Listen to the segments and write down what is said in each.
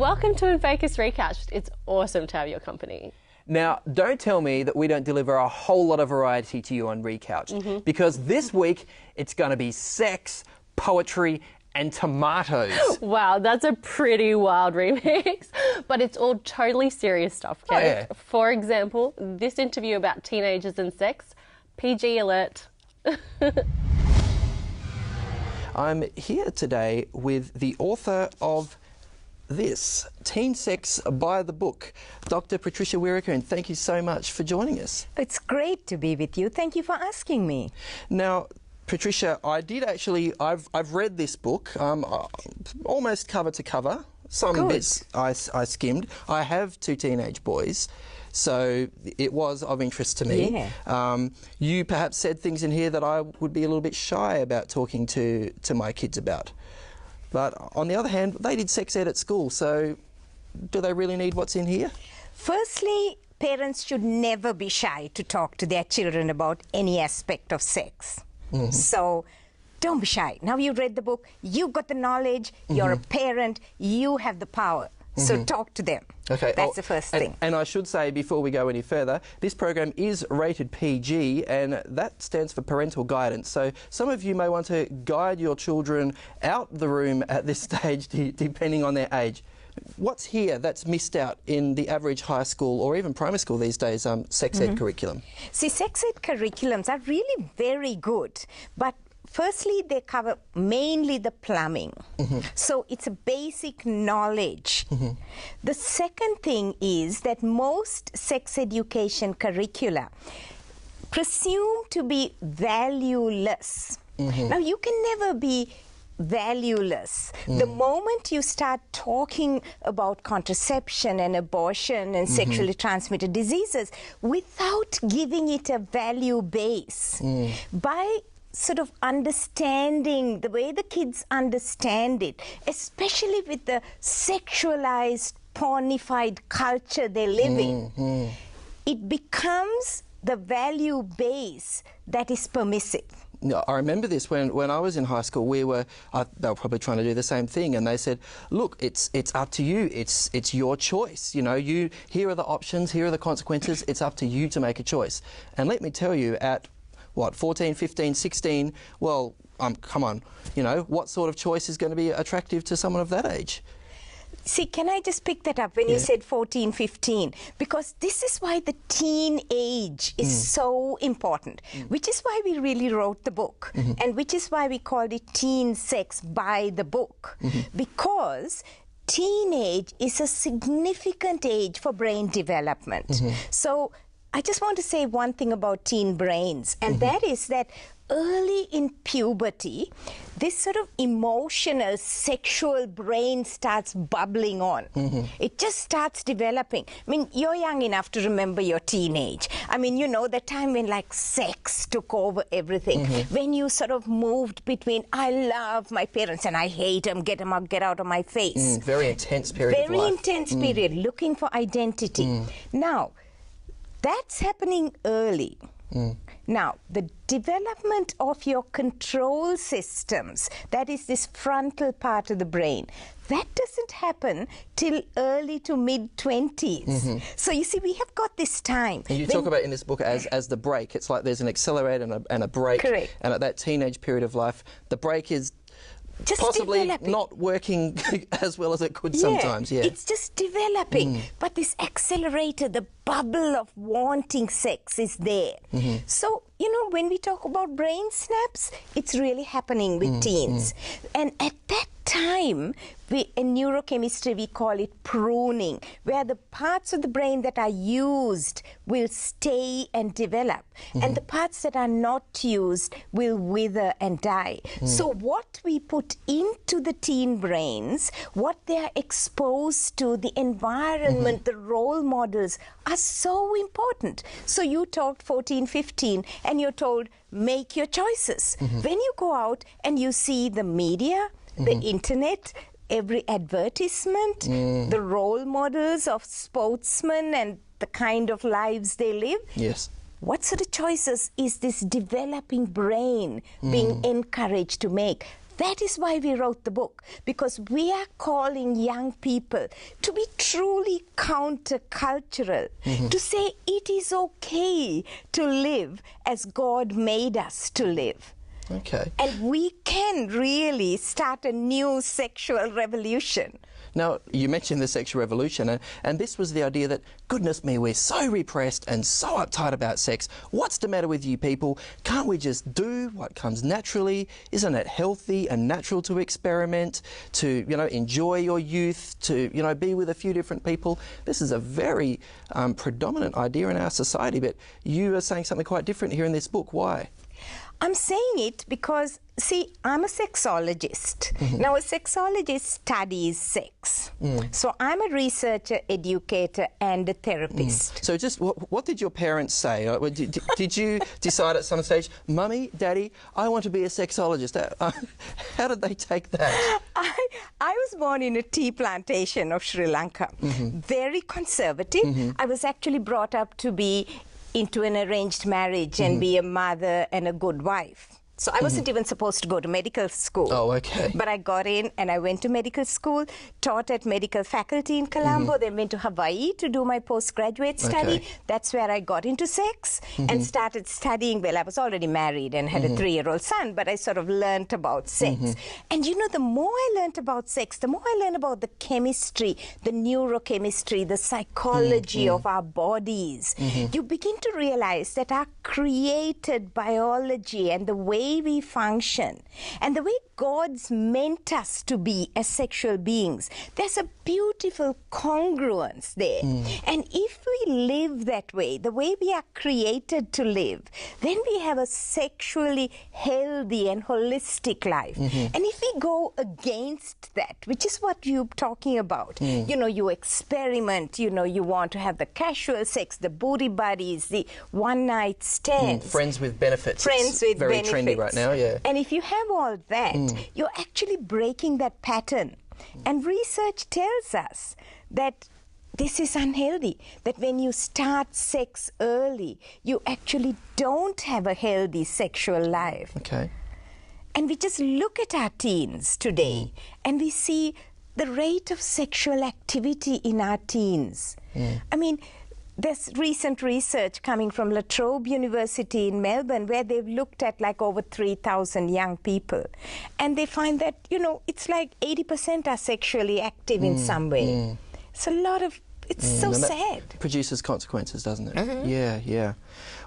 Welcome to InFocus Recouched. It's awesome to have your company. Now, don't tell me that we don't deliver a whole lot of variety to you on Recouched, because this week it's going to be sex, poetry and tomatoes. Wow, that's a pretty wild remix, but it's all totally serious stuff, okay? Oh, yeah. For example, this interview about teenagers and sex, PG alert. I'm here today with the author of this, Teen Sex by the Book, Dr. Patricia Whiraker, and thank you so much for joining us. It's great to be with you. Thank you for asking me. Now, Patricia, I did actually, I've read this book almost cover to cover. Some bits I skimmed. I have two teenage boys, so it was of interest to me. Yeah. You perhaps said things in here that I would be a little bit shy about talking to my kids about. But on the other hand, they did sex ed at school, so do they really need what's in here? Firstly, parents should never be shy to talk to their children about any aspect of sex. So don't be shy. Now you've read the book, you've got the knowledge, you're a parent, you have the power. So talk to them. Okay. That's the first thing. And I should say, before we go any further, this program is rated PG, and that stands for parental guidance. So some of you may want to guide your children out the room at this stage, depending on their age. What's here that's missed out in the average high school or even primary school these days, sex ed curriculum? See, sex ed curriculums are really very good, but firstly, they cover mainly the plumbing. So it's a basic knowledge. The second thing is that most sex education curricula presume to be valueless. Now, you can never be valueless. The moment you start talking about contraception and abortion and sexually transmitted diseases without giving it a value base, by sort of understanding the way the kids understand it, especially with the sexualized, pornified culture they live in, it becomes the value base that is permissive. I remember this when I was in high school. They were probably trying to do the same thing, and they said, "Look, it's up to you. It's your choice. You know, here are the options. Here are the consequences. It's up to you to make a choice." And let me tell you, at what, 14, 15, 16? Well, come on. You know, what sort of choice is going to be attractive to someone of that age? See, can I just pick that up when you said 14, 15? Because this is why the teen age is so important, which is why we really wrote the book, and which is why we called it Teen Sex by the Book, because teenage is a significant age for brain development. So I just want to say one thing about teen brains, and that is that early in puberty, this sort of emotional, sexual brain starts bubbling on. It just starts developing. I mean, you're young enough to remember your teenage. I mean, you know, the time when like sex took over everything. When you sort of moved between, I love my parents and I hate them, get out of my face. Very intense period of life. Very intense period, looking for identity. Now, that's happening early. Now, the development of your control systems, that is this frontal part of the brain, that doesn't happen till early to mid-20s. So you see, we have got this time. And you talk about in this book as the brake. It's like there's an accelerator and a brake. Correct. And at that teenage period of life, the brake is just possibly developing. not working as well as it could sometimes. Yeah, it's just developing. But this accelerator, the bubble of wanting sex is there. So, you know, when we talk about brain snaps, it's really happening with teens. And at that time, in neurochemistry, we call it pruning, where the parts of the brain that are used will stay and develop, and the parts that are not used will wither and die. So what we put into the teen brains, what they are exposed to, the environment, the role models are so important. So you talked 14, 15, and you're told, make your choices. When you go out and you see the media, the internet, every advertisement, the role models of sportsmen and the kind of lives they live. Yes. What sort of choices is this developing brain being encouraged to make? That is why we wrote the book, because we are calling young people to be truly countercultural, to say it is okay to live as God made us to live. Okay. And we can really start a new sexual revolution. Now, you mentioned the sexual revolution, and this was the idea that, goodness me, we're so repressed and so uptight about sex. What's the matter with you people? Can't we just do what comes naturally? Isn't it healthy and natural to experiment, to, you know, enjoy your youth, to, you know, be with a few different people? This is a very predominant idea in our society, but you are saying something quite different here in this book. Why? I'm saying it because, see, I'm a sexologist. Now, a sexologist studies sex. So I'm a researcher, educator, and a therapist. So just what did your parents say? Did you decide at some stage, Mummy, Daddy, I want to be a sexologist? How did they take that? I was born in a tea plantation of Sri Lanka. Very conservative. I was actually brought up to be into an arranged marriage and be a mother and a good wife. So I wasn't even supposed to go to medical school. Oh, okay. But I got in and I went to medical school, taught at medical faculty in Colombo, then went to Hawaii to do my postgraduate study. That's where I got into sex and started studying. Well, I was already married and had a 3-year-old son, but I sort of learned about sex. And you know, the more I learned about sex, the more I learned about the chemistry, the neurochemistry, the psychology of our bodies. You begin to realize that our created biology and the way we function and the way God's meant us to be as sexual beings, there's a beautiful congruence there. And if we live that way, the way we are created to live, then we have a sexually healthy and holistic life. And if we go against that, which is what you're talking about, you know, you experiment, you know, you want to have the casual sex, the booty buddies, the one-night stands. Friends with benefits. Friends with very benefits. Trendy right now, yeah. And if you have all that, you're actually breaking that pattern. And research tells us that this is unhealthy, that when you start sex early, you actually don't have a healthy sexual life. Okay. And we just look at our teens today and we see the rate of sexual activity in our teens. I mean, there's recent research coming from La Trobe University in Melbourne where they've looked at like over 3,000 young people. And they find that, you know, it's like 80% are sexually active in some way. It's a lot of, it's so sad. Produces consequences, doesn't it? Yeah, yeah.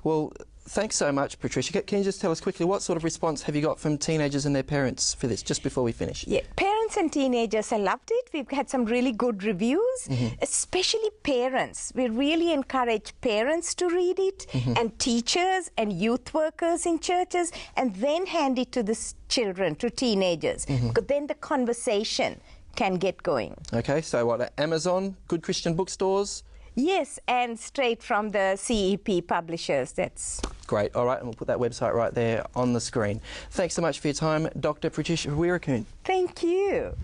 Well, thanks so much, Patricia. Can you just tell us quickly, what sort of response have you got from teenagers and their parents for this, just before we finish? Yeah, parents and teenagers have loved it. We've had some really good reviews, especially parents. We really encourage parents to read it, and teachers and youth workers in churches, and then hand it to the children, to teenagers, because then the conversation can get going. Okay, so what, Amazon, good Christian bookstores? Yes, and straight from the CEP publishers. That's great. All right, and we'll put that website right there on the screen. Thanks so much for your time, Dr. Patricia Recouched. Thank you.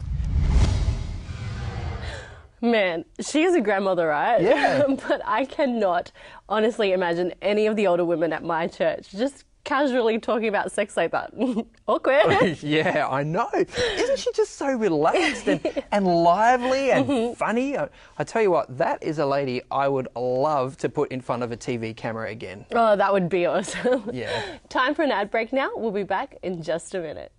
Man, she is a grandmother, right? Yeah. But I cannot honestly imagine any of the older women at my church just casually talking about sex like that. Awkward. Yeah, I know. Isn't she just so relaxed and lively and funny? I tell you what, that is a lady I would love to put in front of a TV camera again. Oh, that would be awesome. Yeah. Time for an ad break now. We'll be back in just a minute.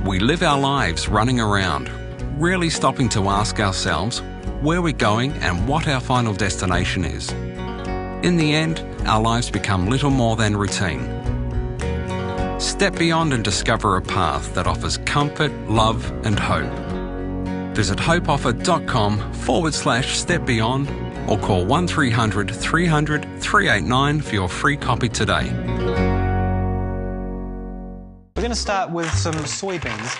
We live our lives running around, rarely stopping to ask ourselves where we're going and what our final destination is. In the end, our lives become little more than routine. Step beyond and discover a path that offers comfort, love and hope. Visit hopeoffer.com/step beyond or call 1300 300 389 for your free copy today. We're going to start with some soybeans.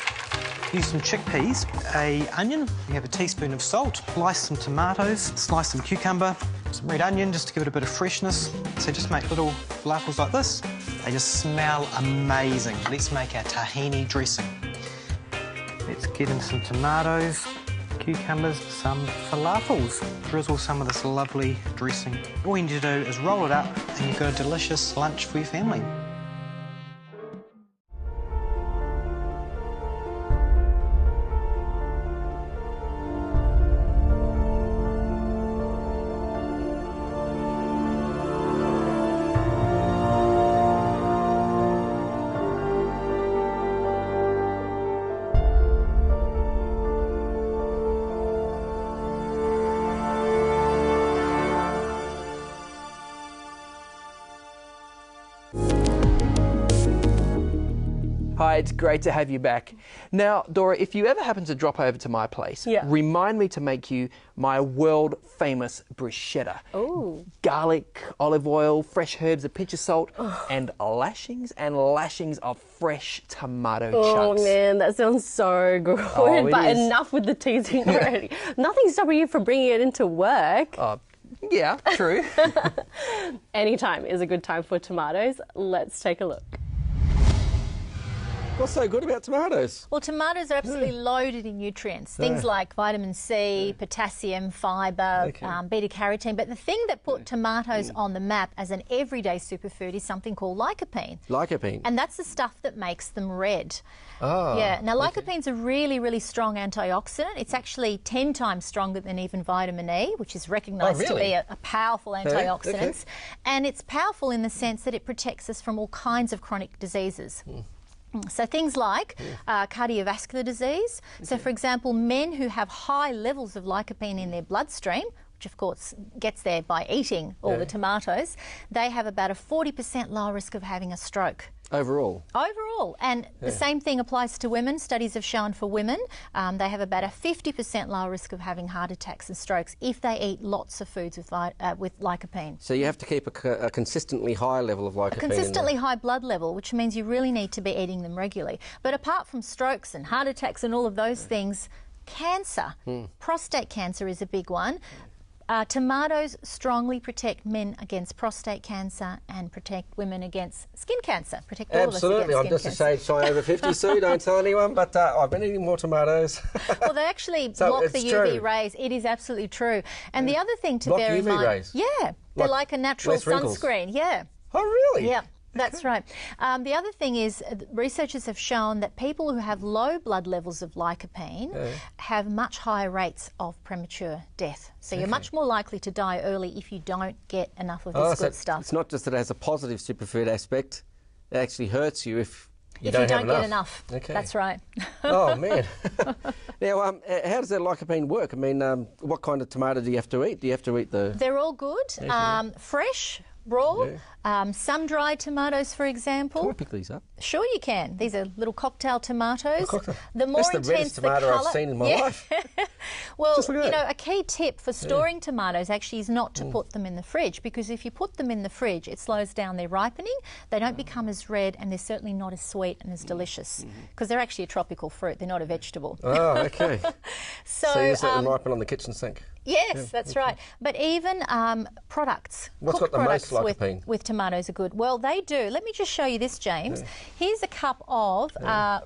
Use some chickpeas, an onion, you have a teaspoon of salt, slice some tomatoes, slice some cucumber, some red onion just to give it a bit of freshness. So just make little falafels like this. They just smell amazing. Let's make our tahini dressing. Let's get in some tomatoes, cucumbers, some falafels. Drizzle some of this lovely dressing. All you need to do is roll it up and you've got a delicious lunch for your family. Hi, it's great to have you back. Now, Dora, if you ever happen to drop over to my place, remind me to make you my world-famous bruschetta. Oh. Garlic, olive oil, fresh herbs, a pinch of salt, and lashings of fresh tomato chunks. Oh man, that sounds so good. Oh, but is. enough with the teasing already. Nothing's stopping you from bringing it into work. Yeah, true. Anytime is a good time for tomatoes. Let's take a look. What's so good about tomatoes? Well, tomatoes are absolutely loaded in nutrients, things like vitamin C, potassium, fibre, beta-carotene. But the thing that put tomatoes on the map as an everyday superfood is something called lycopene. Lycopene? And that's the stuff that makes them red. Oh, yeah. Now, lycopene's a really, really strong antioxidant. It's actually 10 times stronger than even vitamin E, which is recognised to be a powerful antioxidant. And it's powerful in the sense that it protects us from all kinds of chronic diseases. So things like cardiovascular disease. So, for example, men who have high levels of lycopene in their bloodstream, which of course gets there by eating all the tomatoes, they have about a 40% lower risk of having a stroke. Overall? Overall. And the same thing applies to women. Studies have shown for women they have about a 50% lower risk of having heart attacks and strokes if they eat lots of foods with lycopene. So you have to keep a consistently high level of lycopene. A consistently high blood level, which means you really need to be eating them regularly. But apart from strokes and heart attacks and all of those things, cancer, prostate cancer is a big one. Tomatoes strongly protect men against prostate cancer and protect women against skin cancer. Protect all of us against skin I'm just cancer. a shade shy over 50, Sue, don't tell anyone, but I've been eating more tomatoes. Well, they actually So block it's the UV true. rays. It is absolutely true. And the other thing to Block bear in UV mind... rays? Yeah, they're like a natural less wrinkles? sunscreen. Yeah. Oh, really? Yeah. That's right. The other thing is researchers have shown that people who have low blood levels of lycopene have much higher rates of premature death. So you're much more likely to die early if you don't get enough of this good stuff. It's not just that it has a positive superfood aspect, it actually hurts you if you if don't you don't have get enough. enough. That's right. Oh, man. Now, how does that lycopene work? I mean, what kind of tomato do you have to eat? Do you have to eat the... They're all good. Fresh, raw, sun-dried tomatoes, for example. Can I pick these up? Sure you can. These are little cocktail tomatoes. The more That's the intense reddest tomato colour, I've seen in my life. Well, Just look at you know, that. a key tip for storing tomatoes actually is not to put them in the fridge, because if you put them in the fridge, it slows down their ripening. They don't become as red, and they're certainly not as sweet and as delicious, because they're actually a tropical fruit. They're not a vegetable. Oh, okay. So you just let them ripen on the kitchen sink. Yes, that's right. But even products, What's cooked got the most products lycopene? with tomatoes are good. Well, they do. Let me just show you this, James. Here's a cup of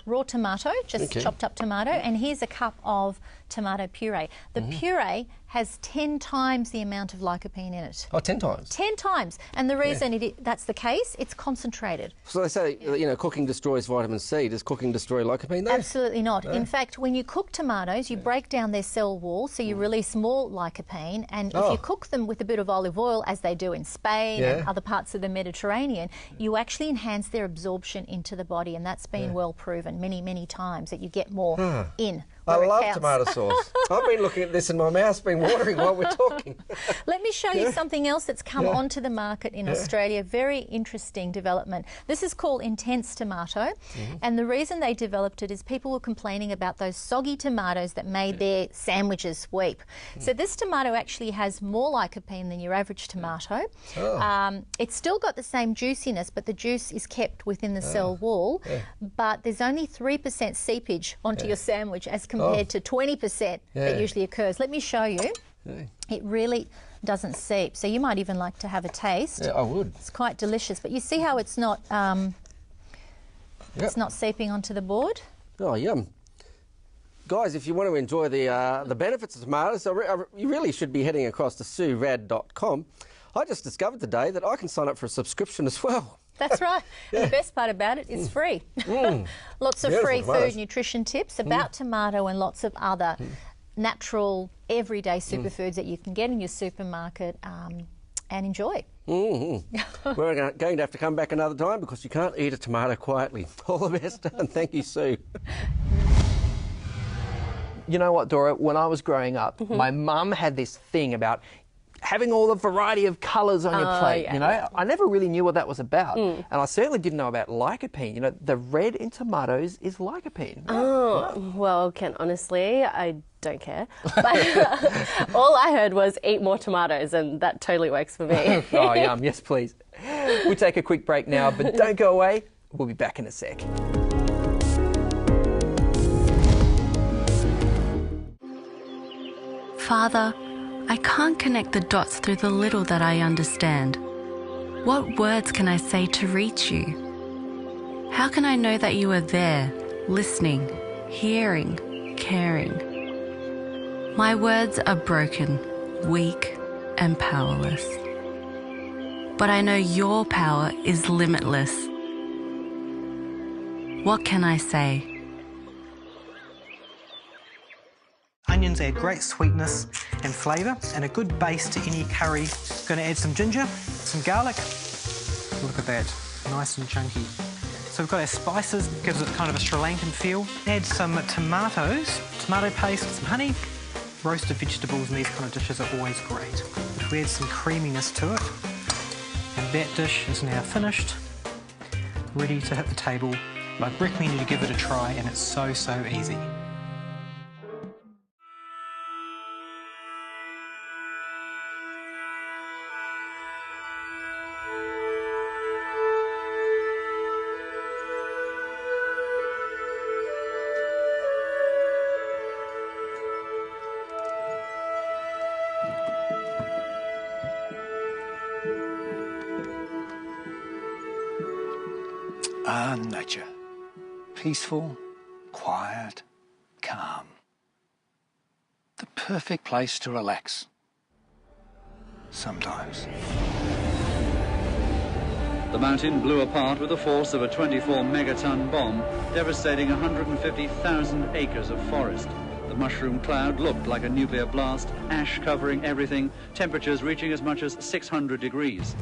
raw tomato, just chopped up tomato, and here's a cup of tomato puree. The puree has 10 times the amount of lycopene in it. Oh, 10 times? 10 times. And the reason that's the case, it's concentrated. So they say, you know, cooking destroys vitamin C. Does cooking destroy lycopene though? Absolutely not. In fact, when you cook tomatoes, you break down their cell wall, so you release more lycopene. And if you cook them with a bit of olive oil, as they do in Spain and other parts of the Mediterranean, you actually enhance their absorption into the body. And that's been well proven many, many times, that you get more in. I where it love counts. tomato sauce. I've been looking at this and my mouth's been watering while we're talking. Let me show you something else that's come onto the market in Australia. Very interesting development. This is called Intense Tomato, and the reason they developed it is people were complaining about those soggy tomatoes that made their sandwiches weep. So this tomato actually has more lycopene than your average tomato. It's still got the same juiciness, but the juice is kept within the cell wall, but there's only 3% seepage onto your sandwich as compared to 20% that usually occurs. Let me show you. It really doesn't seep, so you might even like to have a taste. Yeah, I would. It's quite delicious, but you see how it's not it's not seeping onto the board? Oh, yum. Guys, if you want to enjoy the benefits of tomatoes, you really should be heading across to SueRad.com. I just discovered today that I can sign up for a subscription as well. That's right. And the best part about it is free. Lots of free food nutrition tips about tomato and lots of other natural, everyday superfoods that you can get in your supermarket and enjoy. We're going to have to come back another time because you can't eat a tomato quietly. All the best, and thank you, Sue. You know what, Dora? When I was growing up, my mum had this thing about having all the variety of colours on your plate, you know? I never really knew what that was about. And I certainly didn't know about lycopene. You know, the red in tomatoes is lycopene. Oh, well, Ken, honestly, I don't care. But all I heard was eat more tomatoes, and that totally works for me. Oh, yum. Yes, please. We'll take a quick break now, but don't go away. We'll be back in a sec. Father, I can't connect the dots through the little that I understand. What words can I say to reach you? How can I know that you are there, listening, hearing, caring? My words are broken, weak, and powerless. But I know your power is limitless. What can I say? Onions add great sweetness and flavour and a good base to any curry. Going to add some ginger, some garlic. Look at that, nice and chunky. So we've got our spices, gives it kind of a Sri Lankan feel. Add some tomatoes, tomato paste, some honey. Roasted vegetables in these kind of dishes are always great. But we add some creaminess to it. And that dish is now finished, ready to hit the table. I recommend you to give it a try, and it's so, so easy. Nature. Peaceful, quiet, calm. The perfect place to relax. Sometimes. The mountain blew apart with the force of a 24-megaton bomb, devastating 150,000 acres of forest. The mushroom cloud looked like a nuclear blast, ash covering everything, temperatures reaching as much as 600 degrees.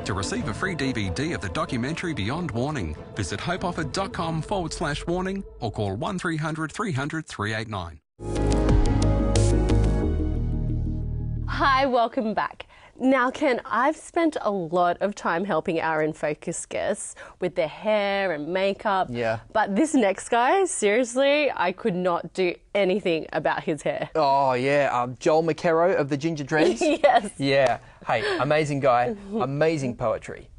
To receive a free DVD of the documentary Beyond Warning, visit hopeoffered.com/warning or call 1300 300 389. Hi, welcome back. Now, Ken, I've spent a lot of time helping our InFocus guests with their hair and makeup. Yeah. But this next guy, seriously, I could not do anything about his hair. Oh, yeah. Joel McKerrow of the Ginger Dreads. Yes. Yeah. Hey, amazing guy, amazing poetry.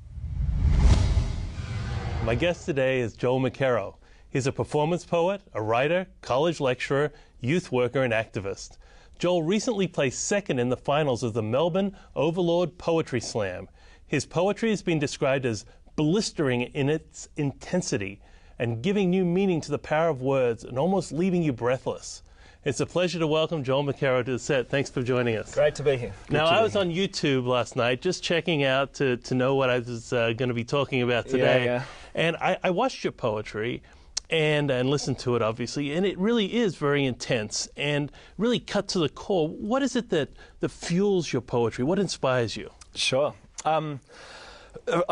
My guest today is Joel McKerrow. He's a performance poet, a writer, college lecturer, youth worker, and activist. Joel recently placed second in the finals of the Melbourne Overlord Poetry Slam. His poetry has been described as blistering in its intensity and giving new meaning to the power of words and almost leaving you breathless. It's a pleasure to welcome Joel McKerrow to the set. Thanks for joining us. Great to be here. Now, I was on YouTube last night just checking out to know what I was going to be talking about today. Yeah. And I watched your poetry and listened to it, obviously, and it really is very intense and really cut to the core. What is it that fuels your poetry? What inspires you? Sure. I'm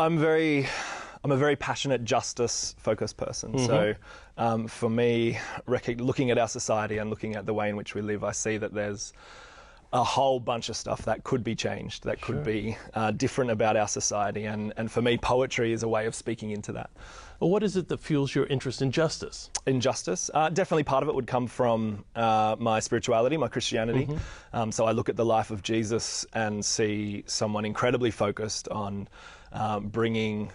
a very passionate, justice-focused person. So for me, looking at our society and looking at the way in which we live, I see that there's a whole bunch of stuff that could be changed, that could be different about our society. And for me, poetry is a way of speaking into that. Well, what is it that fuels your interest in justice? In justice? Definitely part of it would come from my spirituality, my Christianity. So I look at the life of Jesus and see someone incredibly focused on bringing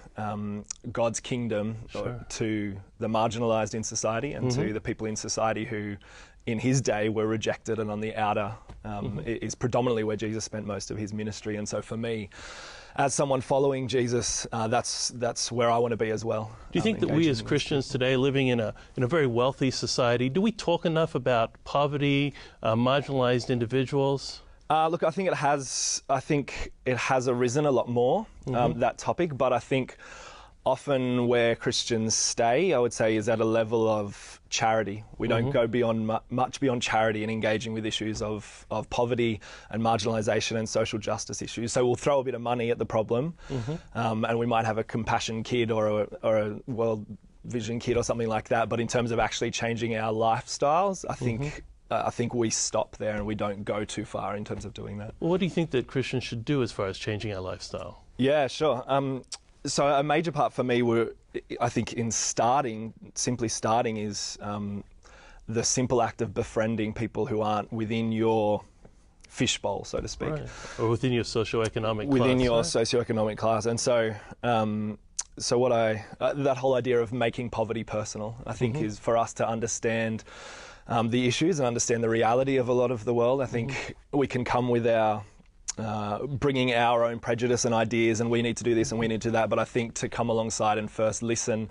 God's kingdom to the marginalised in society and to the people in society who in his day were rejected and on the outer is predominantly where Jesus spent most of his ministry. And so for me, as someone following Jesus, that's where I want to be as well. Do you think that we as Christians today, living in a very wealthy society, do we talk enough about poverty, marginalized individuals? Look, I think it has arisen a lot more, that topic, but I think often where Christians stay, I would say, is at a level of charity. We don't go beyond much beyond charity and engaging with issues of poverty and marginalisation and social justice issues. So we'll throw a bit of money at the problem, and we might have a compassion kid or a World Vision kid or something like that. But in terms of actually changing our lifestyles, I think we stop there and we don't go too far in terms of doing that. Well, what do you think that Christians should do as far as changing our lifestyle? Yeah, sure. So a major part for me I think in simply starting is the simple act of befriending people who aren't within your fishbowl, so to speak. Right. Or within your socioeconomic class. Within your socioeconomic class. And so what that whole idea of making poverty personal, I think is for us to understand the issues and understand the reality of a lot of the world. I think we can come with our bringing our own prejudice and ideas, and we need to do this and we need to do that. But I think to come alongside and first listen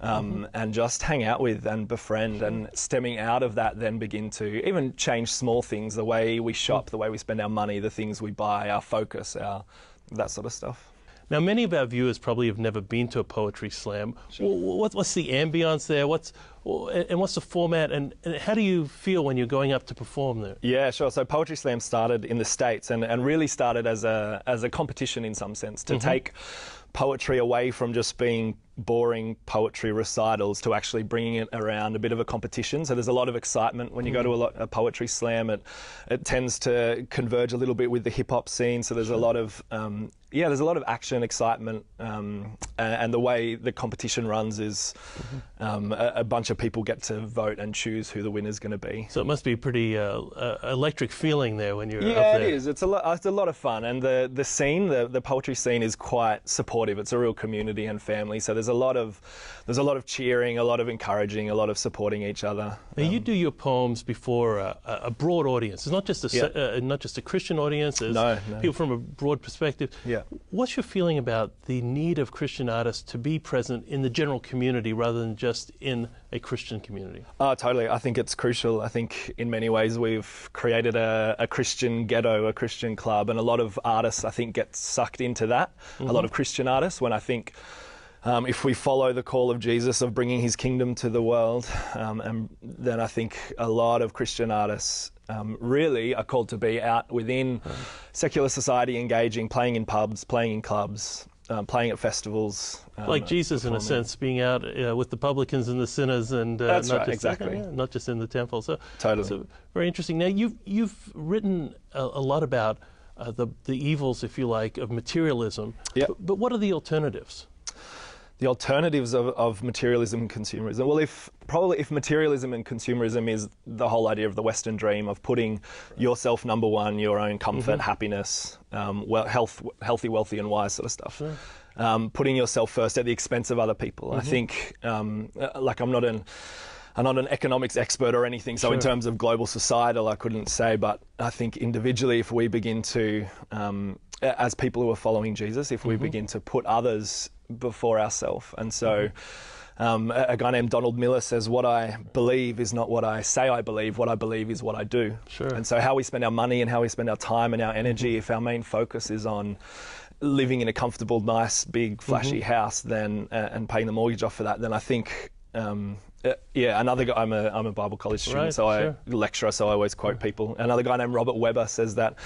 and just hang out with and befriend, and stemming out of that then begin to even change small things, the way we shop, the way we spend our money, the things we buy, our focus, that sort of stuff. Now, many of our viewers probably have never been to a poetry slam. Sure. What's the ambience there? What's the format? And how do you feel when you're going up to perform there? Yeah, sure. So Poetry Slam started in the States and really started as a competition in some sense, to take poetry away from just being boring poetry recitals to actually bringing it around a bit of a competition. So there's a lot of excitement when you go to a poetry slam. It tends to converge a little bit with the hip hop scene. So there's a lot of there's a lot of action, excitement, and the way the competition runs is a bunch of people get to vote and choose who the winner's going to be. So it must be a pretty electric feeling there when you're up there. Yeah, it is. It's a lot of fun, and the scene, the poetry scene, is quite supportive. It's a real community and family. So there's a lot of cheering, a lot of encouraging, a lot of supporting each other. Now you do your poems before a broad audience. It's not just a Christian audience. It's people from a broad perspective. Yeah. What's your feeling about the need of Christian artists to be present in the general community rather than just in a Christian community? Totally. I think it's crucial. I think in many ways we've created a Christian ghetto, a Christian club, and a lot of artists, I think, get sucked into that. A lot of Christian artists, when I think if we follow the call of Jesus of bringing his kingdom to the world, and then I think a lot of Christian artists really are called to be out within secular society, engaging, playing in pubs, playing in clubs, playing at festivals. Like Jesus, in a sense, being out with the publicans and the sinners, and That's not right, just exactly. not just in the temple. So totally, so very interesting. Now you've written a lot about the evils, if you like, of materialism. Yep. But what are the alternatives? The alternatives of materialism and consumerism. Well, if materialism and consumerism is the whole idea of the Western dream of putting yourself number one, your own comfort, happiness, healthy, wealthy, and wise sort of stuff. Sure. Putting yourself first at the expense of other people. I think, I'm not an economics expert or anything, so in terms of global societal, I couldn't say, but I think individually, if we begin to, as people who are following Jesus, if we begin to put others before ourselves. And so a guy named Donald Miller says, what I believe is not what I say I believe, what I believe is what I do. Sure. And so how we spend our money and how we spend our time and our energy, if our main focus is on living in a comfortable, nice, big, flashy house, then and paying the mortgage off for that, then I think another guy, I'm a Bible college student, I lecturer, so I always quote people. Another guy named Robert Webber says that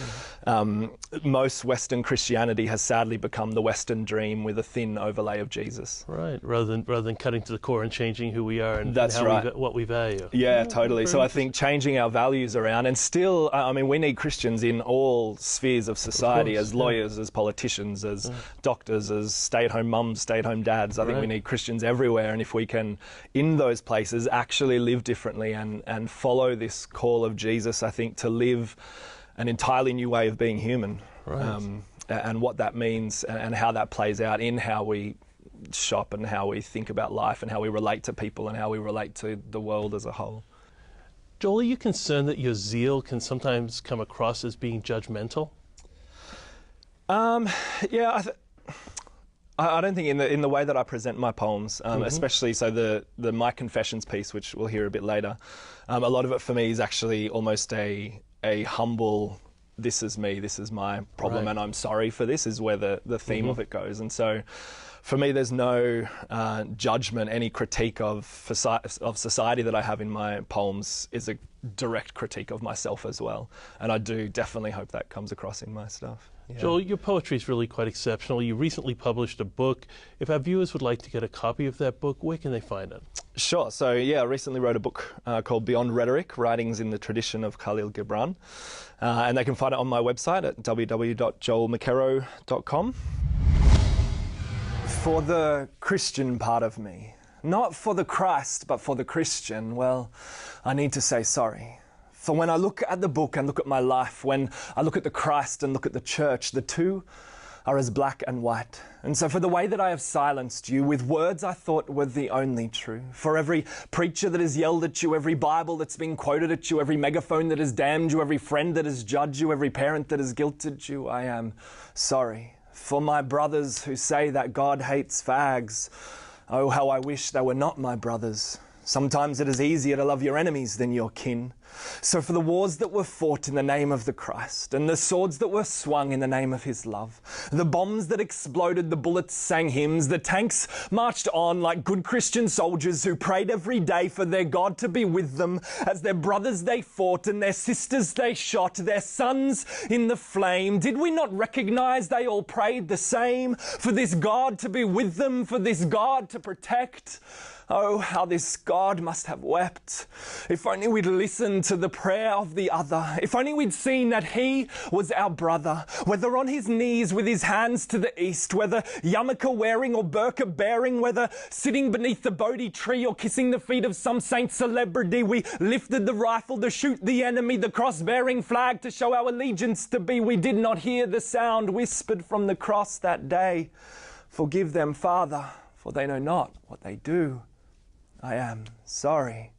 most Western Christianity has sadly become the Western dream with a thin overlay of Jesus. Right, rather than cutting to the core and changing who we are and That's how right. what we value. Yeah, totally. So I think changing our values around, and still, we need Christians in all spheres of society, as lawyers, as politicians, as doctors, as stay-at-home mums, stay-at-home dads. I think we need Christians everywhere, and if we can, in those places, actually live differently and follow this call of Jesus, I think, to live an entirely new way of being human. Right. And what that means and how that plays out in how we shop and how we think about life and how we relate to people and how we relate to the world as a whole. Joel, are you concerned that your zeal can sometimes come across as being judgmental? Yeah, I don't think in the way that I present my poems, especially so the My Confessions piece, which we'll hear a bit later, a lot of it for me is actually almost a humble, this is me, this is my problem, and I'm sorry for this, is where the theme of it goes. And so for me, there's no judgment. Any critique of society that I have in my poems is a direct critique of myself as well. And I do definitely hope that comes across in my stuff. Yeah. Joel, your poetry is really quite exceptional. You recently published a book. If our viewers would like to get a copy of that book, where can they find it? Sure. So, yeah, I recently wrote a book called Beyond Rhetoric, Writings in the Tradition of Khalil Gibran. And they can find it on my website at www.joelmccarrow.com. For the Christian part of me, not for the Christ, but for the Christian, well, I need to say sorry. For when I look at the book and look at my life, when I look at the Christ and look at the church, the two are as black and white. And so for the way that I have silenced you with words I thought were the only true, for every preacher that has yelled at you, every Bible that's been quoted at you, every megaphone that has damned you, every friend that has judged you, every parent that has guilted you, I am sorry. For my brothers who say that God hates fags, oh, how I wish they were not my brothers. Sometimes it is easier to love your enemies than your kin. So for the wars that were fought in the name of the Christ, and the swords that were swung in the name of his love, the bombs that exploded, the bullets sang hymns, the tanks marched on like good Christian soldiers who prayed every day for their God to be with them, as their brothers they fought and their sisters they shot, their sons in the flame. Did we not recognize they all prayed the same? For this God to be with them, for this God to protect? Oh, how this God must have wept. If only we'd listened to the prayer of the other. If only we'd seen that he was our brother, whether on his knees with his hands to the east, whether yarmulke wearing or burqa bearing, whether sitting beneath the Bodhi tree or kissing the feet of some saint celebrity. We lifted the rifle to shoot the enemy, the cross-bearing flag to show our allegiance to be. We did not hear the sound whispered from the cross that day. Forgive them, Father, for they know not what they do. I am sorry.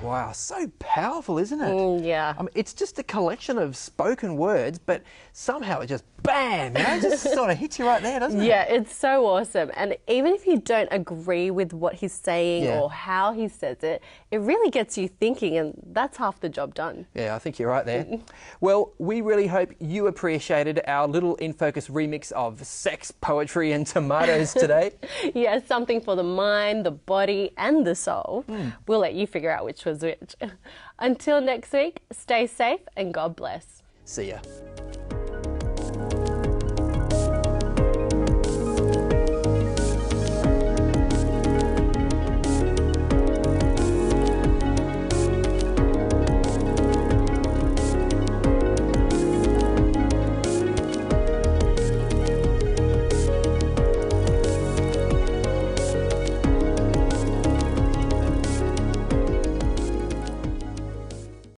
Wow, so powerful, isn't it? Yeah. I mean, it's just a collection of spoken words, but somehow it just, bam, you know, just sort of hits you right there, doesn't it? Yeah, it's so awesome. And even if you don't agree with what he's saying or how he says it, it really gets you thinking, and that's half the job done. Yeah, I think you're right there. Well, we really hope you appreciated our little InFocus remix of sex, poetry and tomatoes today. Yeah, something for the mind, the body and the soul. We'll let you figure out which was which. Until next week, stay safe and God bless. See ya.